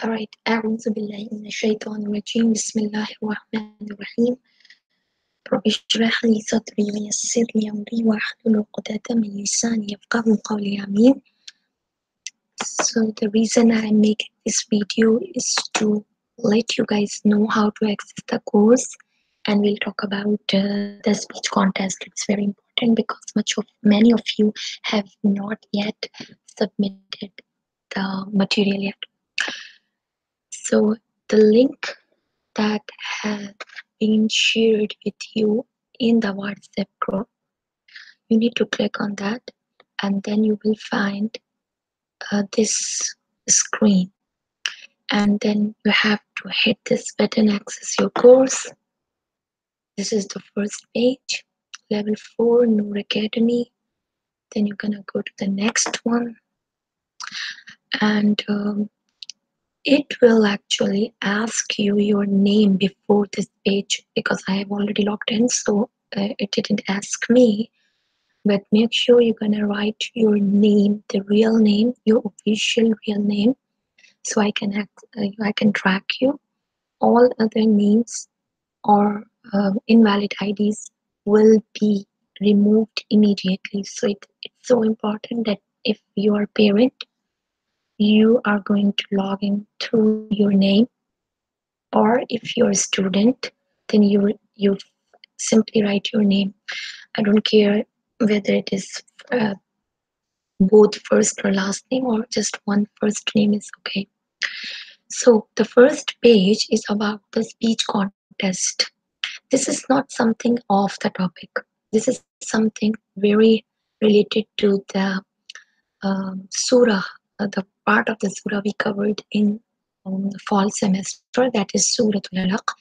Alright, أعوذ بالله من الشيطان الرجيم بسم الله الرحمن الرحيم رب اشرح لي صدري ويسر لي أمري واحلل عقدة من لساني يفقهوا قولي آمين. So the reason I'm making this video is to let you guys know how to access the course, and we'll talk about the speech contest. It's very important because many of you have not yet submitted the material yet. So the link that has been shared with you in the WhatsApp group, you need to click on that, and then you will find this screen, and then you have to hit this button, access your course. This is the first page, level 4 Noor Academy. Then you're gonna go to the next one, and it will actually ask you your name before this page because I have already logged in, so it didn't ask me. But make sure you're gonna write your name, the real name, your official real name, so I can track you. All other names or invalid IDs will be removed immediately. So it's so important that if you are a parent, you are going to log in through your name, or if you're a student, then you simply write your name. I don't care whether it is uh, both first or last name or just one first name is okay. So the first page is about the speech contest. This is not something off the topic. This is something very related to the surah, the part of the surah we covered in the fall semester, that is Suratul Alaq.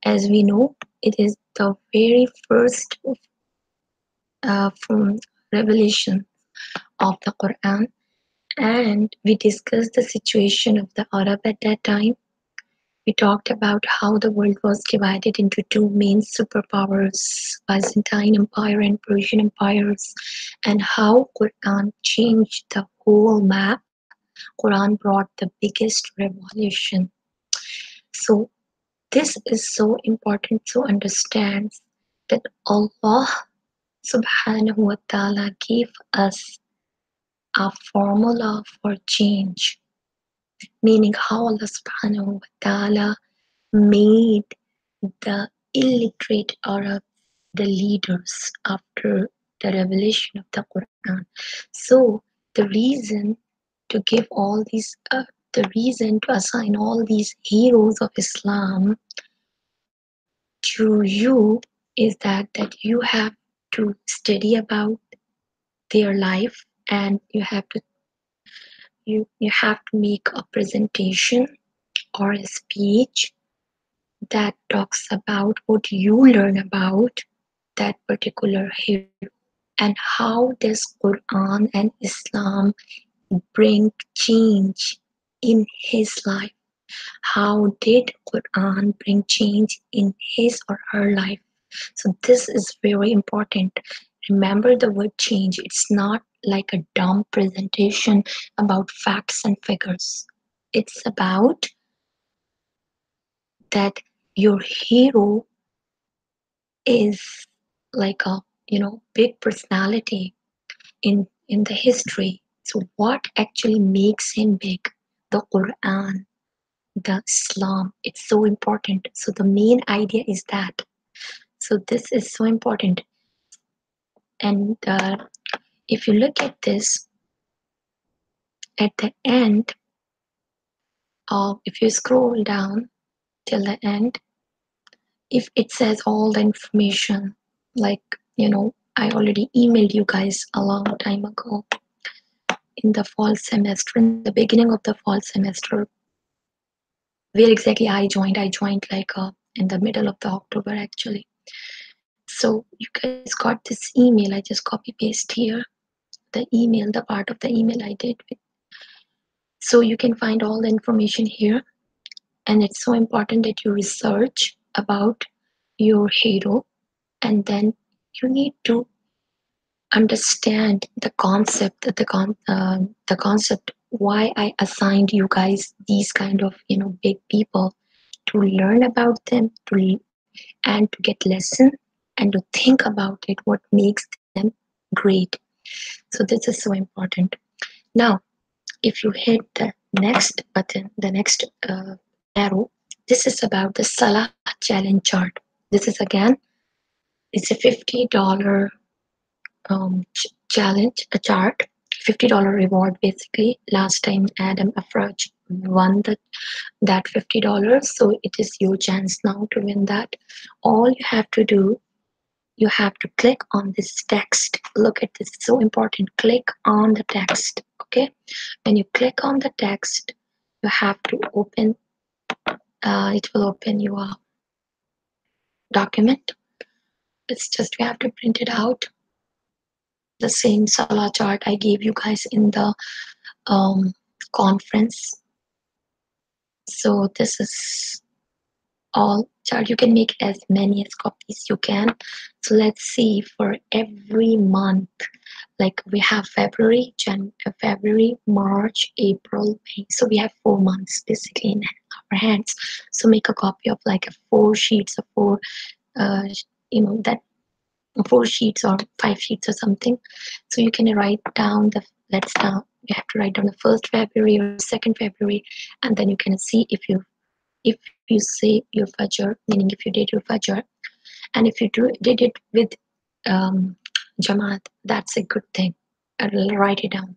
As we know, it is the very first from revelation of the Quran, and we discussed the situation of the Arab at that time. We talked about how the world was divided into two main superpowers, Byzantine Empire and Persian empires, and how Quran changed the whole map. Quran brought the biggest revolution. So this is so important to understand that Allah subhanahu wa ta'ala gave us a formula for change, meaning how Allah subhanahu wa ta'ala made the illiterate Arabs the leaders after the revelation of the Quran. So the reason to give all these, the reason to assign all these heroes of Islam to you is that you have to study about their life, and you have to make a presentation or a speech that talks about what you learn about that particular hero, and how does Quran and Islam bring change in his life. How did Quran bring change in his or her life? So this is very important. Remember the word change. It's not like a dumb presentation about facts and figures. It's about that your hero is like a big personality in the history. So what actually makes him big? The Quran, the Islam. It's so important. So the main idea is that. So this is so important. And if you look at this at the end, if you scroll down till the end, if it says all the information, like I already emailed you guys a long time ago in the fall semester, in the beginning of the fall semester, where exactly I joined like in the middle of the October actually. So you guys got this email. I just copy paste here the email, the part of the email I did with. So you can find all the information here, and it's so important that you research about your hero, and then you need to understand the concept, the concept why I assigned you guys these kind of big people, to learn about them, and to get lesson, and to think about it, what makes them great. So this is so important. Now, if you hit the next button, the next arrow, this is about the Salah challenge chart. This is again, it's a $50 challenge, a chart, $50 reward basically. Last time Adam Afraj won that $50, so it is your chance now to win that. All you have to do, you have to click on this text. Look at this, it's so important. Click on the text. Okay, when you click on the text, you have to open, it will open your document. It's just you have to print it out, the same Salah chart I gave you guys in the conference. So this is all chart. You can make as many as copies you can. So let's see, for every month, like we have February, March, April, May. So we have 4 months basically in our hands. So make a copy of like 4 sheets of uh, that 4 sheets or 5 sheets or something. So you can write down the, let's down, you have to write down the 1st February or 2nd February, and then you can see if you say your Fajr, meaning if you did your Fajr, and if you did it with Jamaat, that's a good thing. I'll write it down.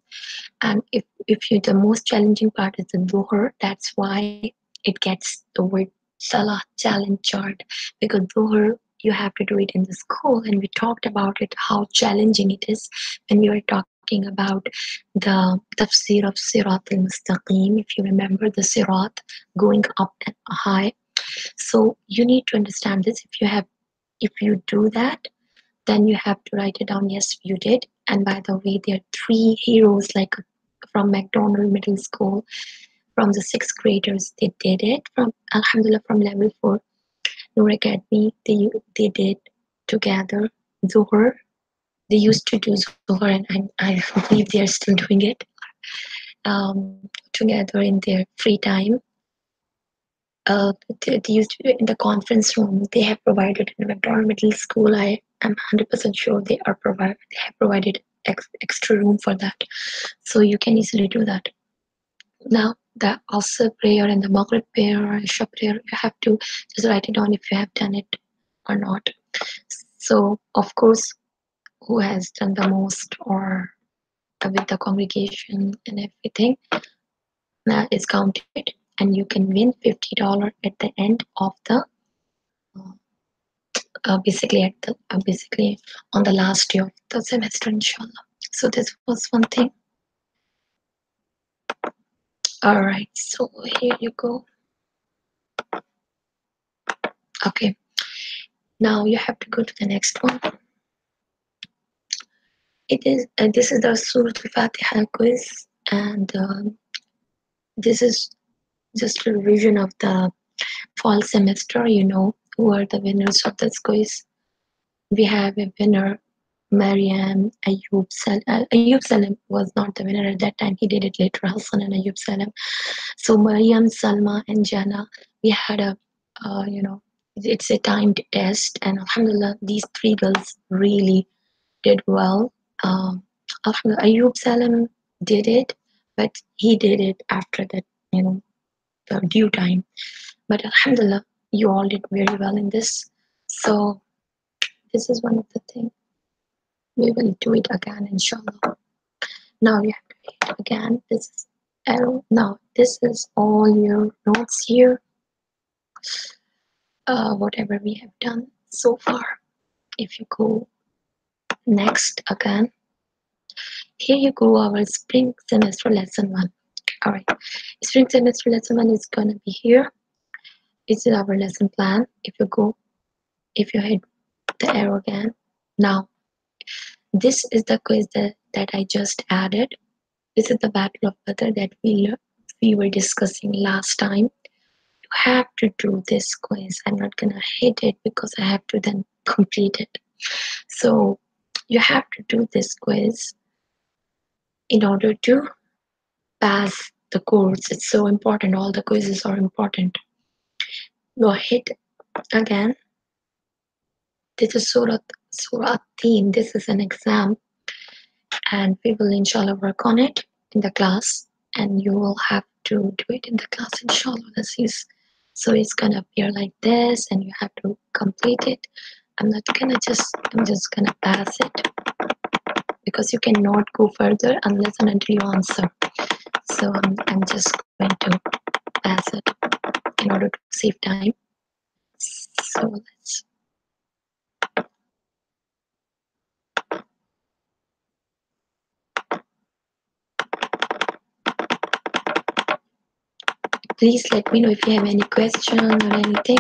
And if you, the most challenging part is the Dhuhr, that's why it gets the word Salah challenge chart, because Dhuhr you have to do it in the school, and we talked about it, how challenging it is when we were talking about the tafsir of Sirat al-Mustaqim. If you remember the Sirat going up and high, so you need to understand this. If you do that, then you have to write it down. Yes, you did. And by the way, there are 3 heroes, like from McDonald Middle School, from the 6th graders. They did it from Alhamdulillah, from level 4 Noor Academy. They did together Zuhur. They used to do Zuhur, and I believe they are still doing it together in their free time. They used to do it in the conference room. They have provided in the McDonald Middle School. I am 100% sure they have provided extra room for that, so you can easily do that. Now the Asr prayer and the Maghrib prayer or Isha prayer, you have to just write it down if you have done it or not. So of course, who has done the most, or with the congregation and everything, that is counted, and you can win $50 at the end of the basically on the last day of the semester, inshallah. So this was one thing. All right, so here you go. Okay, now you have to go to the next one. This is the Surah Al-Fatiha quiz, and this is just a revision of the fall semester. You know who are the winners of this quiz. We have a winner, Mariam Ayub Salam. Ayub Salam was not the winner at that time. He did it later, Hassan and Ayub Salam. So Mariam, Salma, and Jana, we had a, it's a timed test, and Alhamdulillah, these 3 girls really did well. Alhamdulillah, Ayub Salam did it, but he did it after that, the due time. But Alhamdulillah, you all did very well in this. So this is one of the things. We will do it again, inshallah. Now you have to hit again. This is arrow. Now this is all your notes here. Whatever we have done so far. If you go next again, here you go, our spring semester lesson 1. All right, spring semester lesson 1 is gonna be here. This is our lesson plan. If you hit the arrow again, now this is the quiz that I just added. This is the Battle of Badr that we were discussing last time. You have to do this quiz. I'm not gonna hit it because I have to then complete it. So you have to do this quiz in order to pass the course. It's so important. All the quizzes are important. Go ahead again. This is Surah theme. This is an exam, and we will inshallah work on it in the class, and you will have to do it in the class inshallah. So it's gonna appear like this, and you have to complete it. I'm just gonna pass it because you cannot go further unless and until you answer. So I'm just going to pass it in order to save time. So let's. Please let me know if you have any question or anything.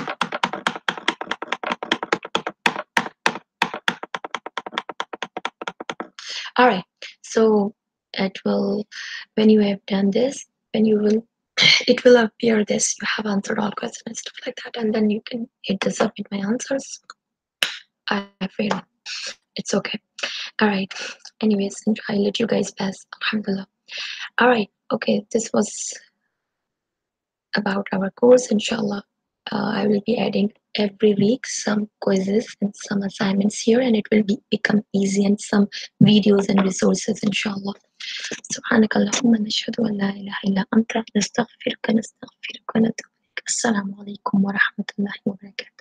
All right. So it will, when you have done this, it will appear this. You have answered all questions and stuff like that, and then you can hit the submit my answers. I feel it's okay. All right. Anyways, I let you guys pass. Alhamdulillah. All right. Okay. This was about our course, inshallah. I will be adding every week some quizzes and some assignments here, and it will become easy, and some videos and resources, inshallah. سبحانك اللهم نشهد أن لا إله إلا أنت نستغفرك ونتوب إليك. السلام عليكم ورحمة الله وبركاته.